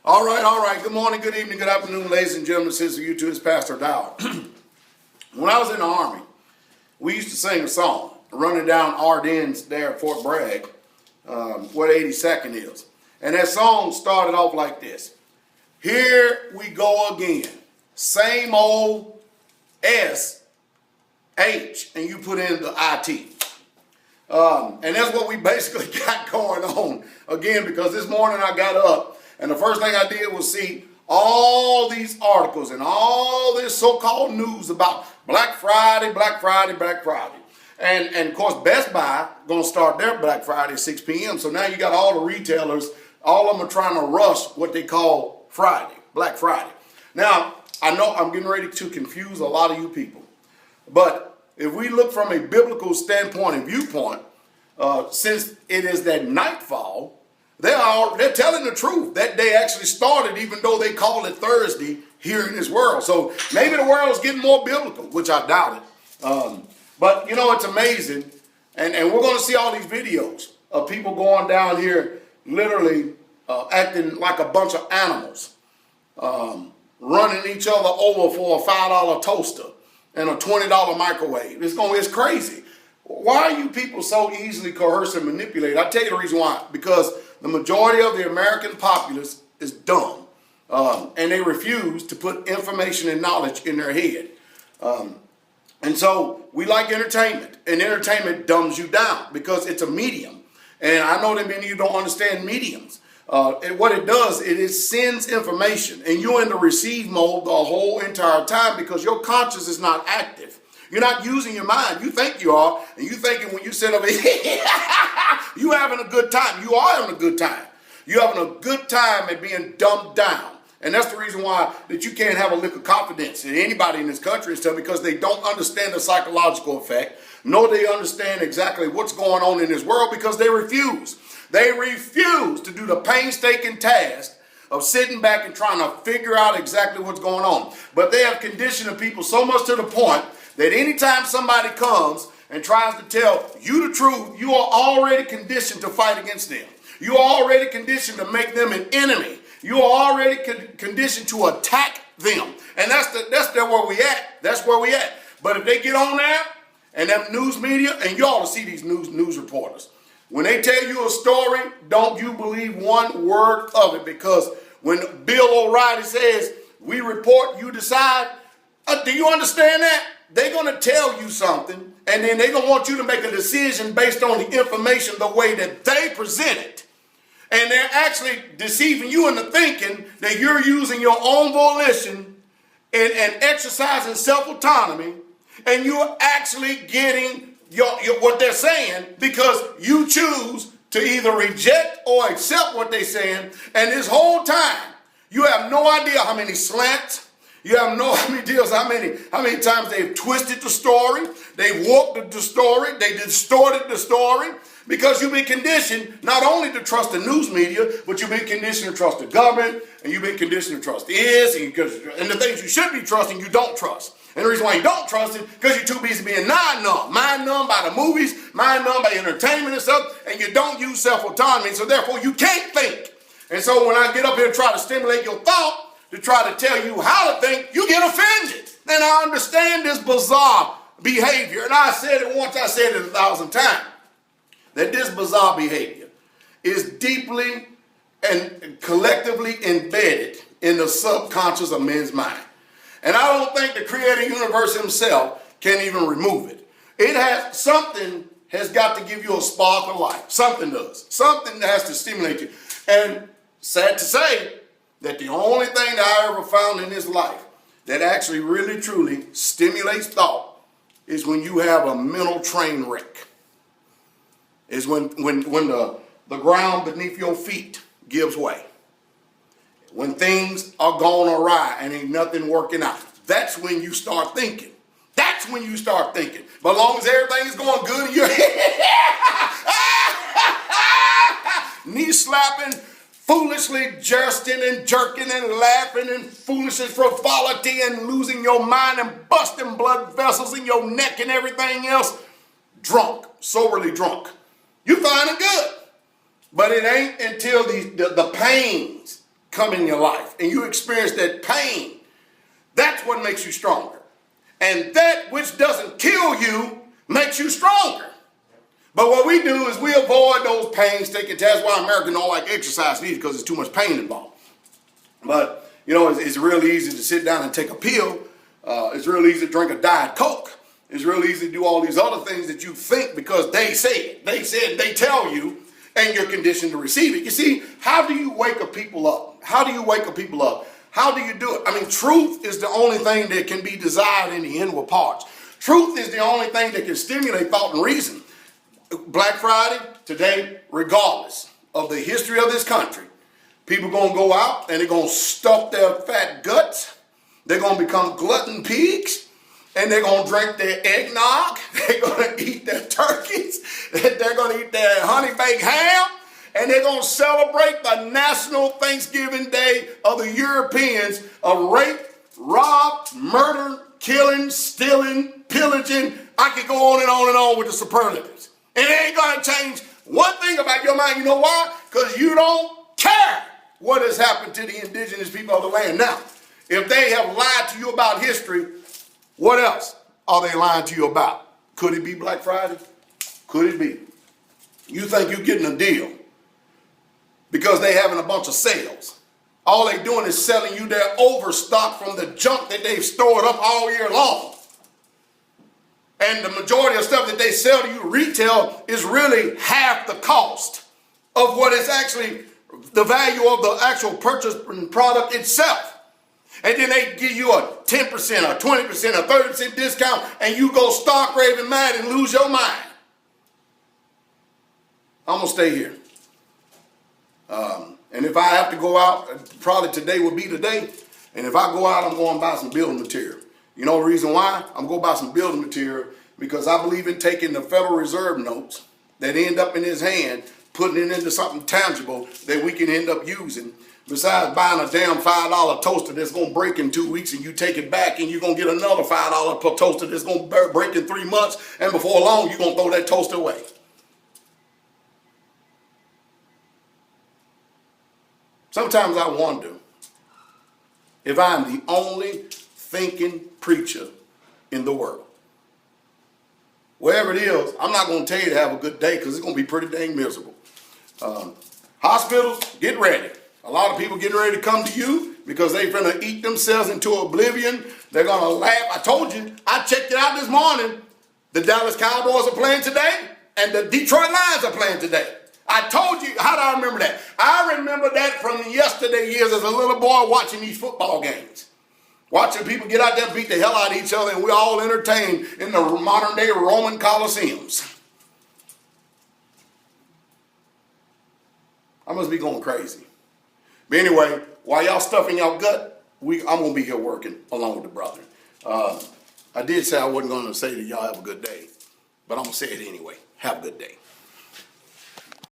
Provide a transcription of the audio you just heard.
All right, all right. Good morning, good evening, good afternoon, ladies and gentlemen. Since you two is Pastor Dow. When I was in the Army, we used to sing a song, running down Ardennes there at Fort Bragg, where the 82nd is. And that song started off like this. Here we go again. Same old S-H, and you put in the I-T. And that's what we basically got going on. Again, because this morning I got up, and the first thing I did was see all these articles and all this so-called news about Black Friday, Black Friday, Black Friday. And of course, Best Buy going to start their Black Friday at 6 p.m. So now you got all the retailers, all of them are trying to rush what they call Friday, Black Friday. Now, I know I'm getting ready to confuse a lot of you people. But if we look from a biblical standpoint and viewpoint, since it is that nightfall, they're telling the truth. That day actually started, even though they call it Thursday here in this world. So maybe the world is getting more biblical, which I doubt it. But, you know, it's amazing. And we're going to see all these videos of people going down here literally acting like a bunch of animals, running each other over for a $5 toaster and a $20 microwave. It's crazy. Why are you people so easily coerced and manipulated? I'll tell you the reason why. Because the majority of the American populace is dumb. And they refuse to put information and knowledge in their head. And so we like entertainment. And entertainment dumbs you down because it's a medium. And I know that many of you don't understand mediums. And what it does, it sends information. And you're in the receive mode the whole entire time because your conscience is not active. You're not using your mind. You think you are, and you thinking when you sit over here, you having a good time. You are having a good time. You're having a good time at being dumbed down. And that's the reason why that you can't have a lick of confidence in anybody in this country and stuff, because they don't understand the psychological effect, nor they understand exactly what's going on in this world, because they refuse. They refuse to do the painstaking task of sitting back and trying to figure out exactly what's going on. But they have conditioned the people so much to the point that anytime somebody comes and tries to tell you the truth, you are already conditioned to fight against them. You are already conditioned to make them an enemy. You are already conditioned to attack them. And that's where we at. That's where we at. But if they get on there and them news media, and you ought to see these news reporters, when they tell you a story, don't you believe one word of it, because when Bill O'Reilly says, we report, you decide, do you understand that? They're going to tell you something, and then they're going to want you to make a decision based on the information the way that they present it. And they're actually deceiving you into thinking that you're using your own volition and exercising self-autonomy, and you're actually getting what they're saying because you choose to either reject or accept what they're saying. And this whole time, you have no idea how many slants, you have no idea how many times they've twisted the story, they warped the story, they distorted the story, because you've been conditioned not only to trust the news media, but you've been conditioned to trust the government, and you've been conditioned to trust this, and the things you should be trusting, you don't trust. And the reason why you don't trust it, because you're too busy being mind numb by the movies, mind numb by entertainment and stuff, and you don't use self-autonomy, so therefore you can't think. And so when I get up here and try to stimulate your thought, to try to tell you how to think, you get offended. And I understand this bizarre behavior, and I said it once, I said it 1,000 times, that this bizarre behavior is deeply and collectively embedded in the subconscious of men's mind. And I don't think the creator universe himself can even remove it. Something has got to give you a spark of life. Something does. Something that has to stimulate you. And sad to say that the only thing that I ever found in this life that actually really truly stimulates thought is when you have a mental train wreck. Is when the ground beneath your feet gives way. When things are going awry and ain't nothing working out. That's when you start thinking. That's when you start thinking. But as long as everything is going good and you're knee slapping, foolishly jesting and jerking and laughing and foolishness, frivolity and losing your mind and busting blood vessels in your neck and everything else, drunk, soberly drunk. You find it good. But it ain't until the pains come in your life and you experience that pain, that's what makes you stronger. And that which doesn't kill you makes you stronger. But what we do is we avoid those painstaking tasks. That's why Americans don't like exercise either, because there's too much pain involved. But, you know, it's real easy to sit down and take a pill. It's real easy to drink a Diet Coke. It's real easy to do all these other things that you think because they said, they tell you, and you're conditioned to receive it. You see, how do you wake up people up? How do you wake up people up? How do you do it? I mean, truth is the only thing that can be desired in the inward parts. Truth is the only thing that can stimulate thought and reason. Black Friday, today, regardless of the history of this country, people going to go out and they're going to stuff their fat guts. They're going to become glutton pigs. And they're going to drink their eggnog. They're going to eat their turkeys. They're going to eat their honey-baked ham. And they're going to celebrate the National Thanksgiving Day of the Europeans of rape, rob, murder, killing, stealing, pillaging. I could go on and on and on with the superlatives. And it ain't going to change one thing about your mind. You know why? Because you don't care what has happened to the indigenous people of the land. Now, if they have lied to you about history, what else are they lying to you about? Could it be Black Friday? Could it be? You think you're getting a deal because they having a bunch of sales. All they doing is selling you their overstock from the junk that they've stored up all year long. And the majority of stuff that they sell to you retail is really half the cost of what is actually the value of the actual purchase product itself. And then they give you a 10%, a 20%, a 30% discount, and you go stark raving mad and lose your mind. I'm going to stay here. And if I have to go out, probably today will be the day. And if I go out, I'm going to buy some building material. You know the reason why? I'm going to buy some building material because I believe in taking the Federal Reserve notes that end up in his hand, putting it into something tangible that we can end up using. Besides buying a damn $5 toaster that's going to break in 2 weeks and you take it back and you're going to get another $5 per toaster that's going to break in 3 months, and before long you're going to throw that toaster away. Sometimes I wonder if I'm the only thinking preacher in the world. Wherever it is, I'm not going to tell you to have a good day because it's going to be pretty dang miserable. Hospitals, get ready. A lot of people getting ready to come to you because they're going to eat themselves into oblivion. They're going to laugh. I told you, I checked it out this morning. The Dallas Cowboys are playing today and the Detroit Lions are playing today. I told you, how do I remember that? I remember that from yesterday years as a little boy watching these football games. Watching people get out there and beat the hell out of each other, and we're all entertained in the modern day Roman Colosseums. I must be going crazy. But anyway, while y'all stuffing y'all gut, I'm going to be here working along with the brother. I did say I wasn't going to say that y'all have a good day, but I'm going to say it anyway. Have a good day.